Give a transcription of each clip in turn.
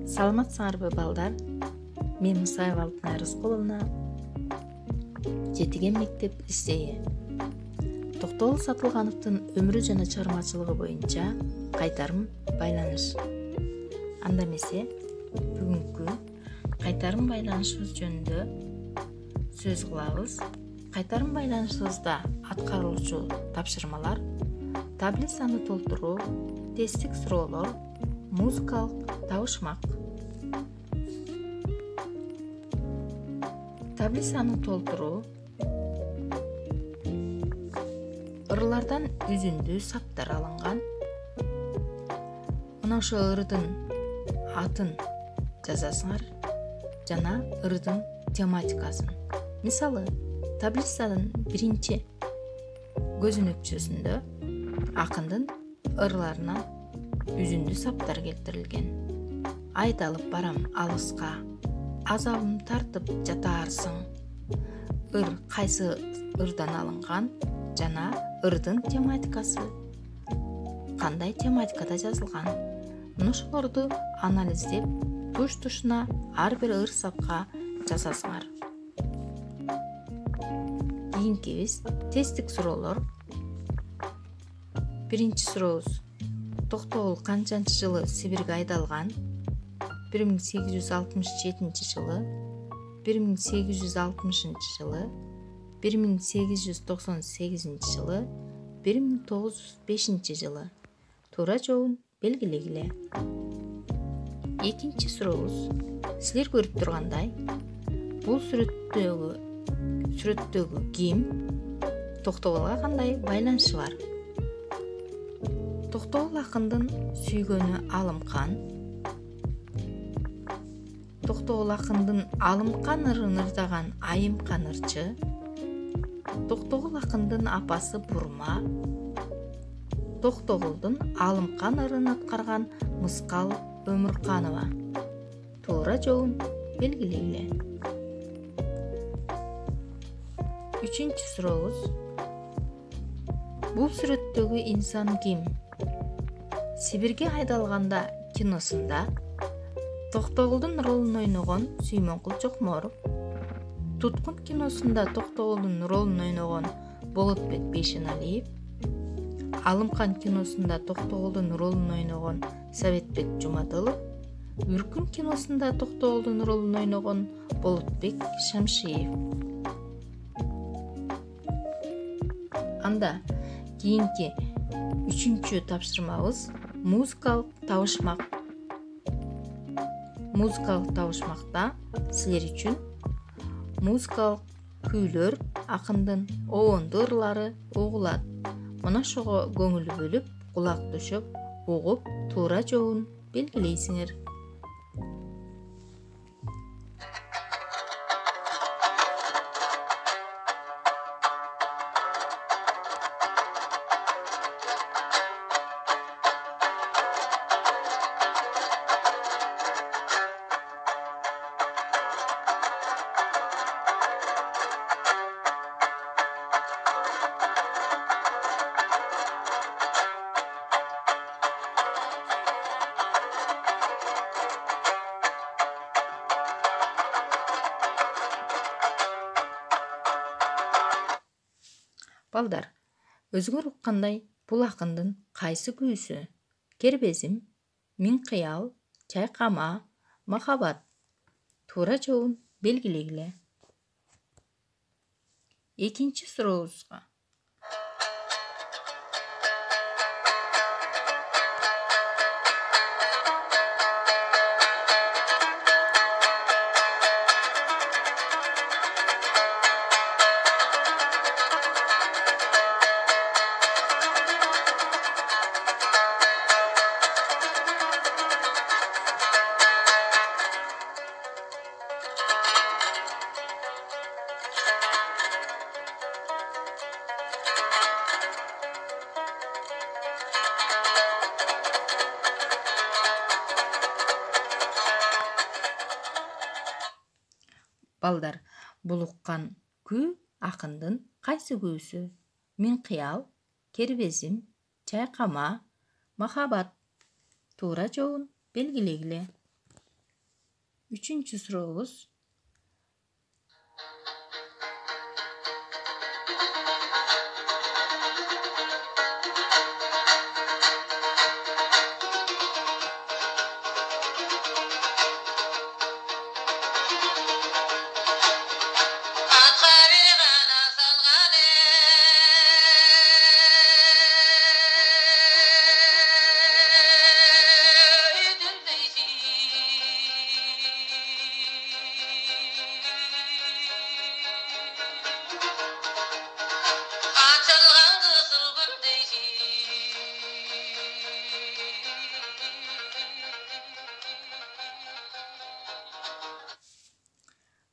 Саламатсыңарбы балдар? Мен Мусаева Алтынай Рыскуловна, 7 мектеп лицейи. Токтогул Сатылгановдун өмүрү жана чыгармачылыгы боюнча кайтарым байланыш. Анда эмесе, бүгүнкү кайтарым байланышыбыз жөнүндө сөз кылабыз. Кайтарым байланышыбызда аткарылуучу тапшырмалар: таблицаны толтуруу, тесттик суроолор, музыкалык табышмак. Таблицаны толтуруу: ырлардан үзүндүү саптар алынган. Мына ошол ырдын атын жазасыңар жана ырдын тематикасын. Мисалы, таблицанын биринчи көзүнөкчөсүндө акындын ырларынан үзүндүү саптар келтирилген. Айдалып барам алыска, азабым тартып жатаарсың. Ыр кайсы ырдан алынган жана ырдын тематикасы кандай тематикада жазылган. Мына ошолорду анализдеп, туш-тушуна ар бир ыр сапка жазасыңар. Кийинкибиз тесттик суроолор. Биринчи сурообуз: Токтогул канчанчы жылы Сибирге айдалган? 1867 жылы, 1860 жылы, 1898 жылы, 1905 жылы. Туура жообун белгилегиле. Экинчи сурообуз: Силер көрүп тургандай, бул сүрөттөгү ким? Токтогулга кандай байланышы бар? Токтогул акындын сүйгөнү Алымкан. Токтогул акындын Алымкан ырын ырдаган Айымкан ырчы. Токтогул акындын апасы Бурма. Токтогулдун Алымкан ырын аткарган Мыскал Өмүрканова. Туура жообун белгилегиле. Үчүнчү сурообуз: Бул сүрөттөгү инсан ким? Сибирге айдалганда киносунда Токтогулдун ролун ойногон Сүймөнкул Чокморов, Туткун киносунда Токтогулдун ролун ойногон Болотбек Бейшеналиев, Алымкан киносунда Токтогулдун ролун ойногон Советбек Жумадылов, Үркүн киносунда Токтогулдун ролун ойногон Болотбек Шамшиев. Анда кийинки үчүнчү тапшырмабыз музыкалык табышмак. Музыкалык табышмакта силер үчүн музыкалык күүлөр, акындын обондуу ырлары угулат. Мына ошого көңүл бөлүп, кулак төшөп, угуп, туура жообун белгилейсиңер. Балдар, өзүңөр уккандай, бул акындын кайсы күүсү? Кербезим, Миң кыял, Чайкама, Махабат. Туура жообун белгилегиле. Экинчи сурообузга: Балдар, бул уккан күү акындын кайсы күүсү? Миң кыял, Кербезим, Чайкама, Махабат. Туура жообун белгилегиле. Üçüncü suroobуз.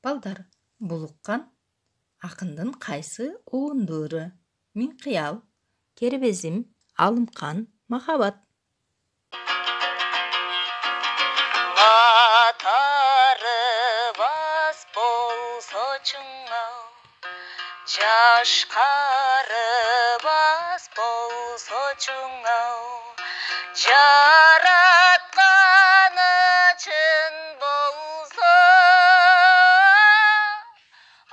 Балдар, булуккан акындын кайсы оундуру? Миң кыял, кербезим, алымкан, махабат. Атары бас болсо чыңау, жашкары бас болсо чыңау, жаратканы чын болсо,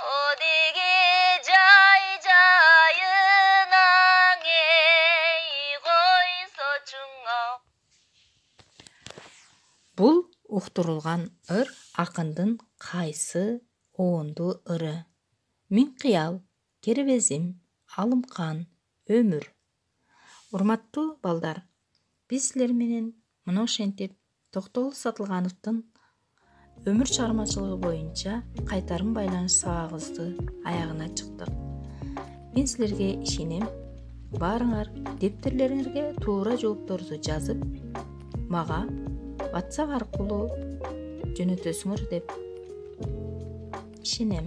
одиги жай жайынан эй койсо чыңау. Бул уктурулган ыр акындын кайсы оонду ыры? Миң кыял, кербезим, алымкан, өмүр. Урматтуу балдар, биз силер менен мына ошентип Токтогул Сатылгановдун өмүр чыгармачылыгы боюнча кайтарым байланыш сабагыбызды аягына чыктык. Мен силерге ишенем. Баарыңар дептерлериңерге туура жоопторду жазып, мага WhatsApp аркылуу жөнөтөсүңөр деп ишенем.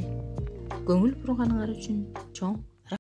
Көңүл бурганыңар үчүн чоң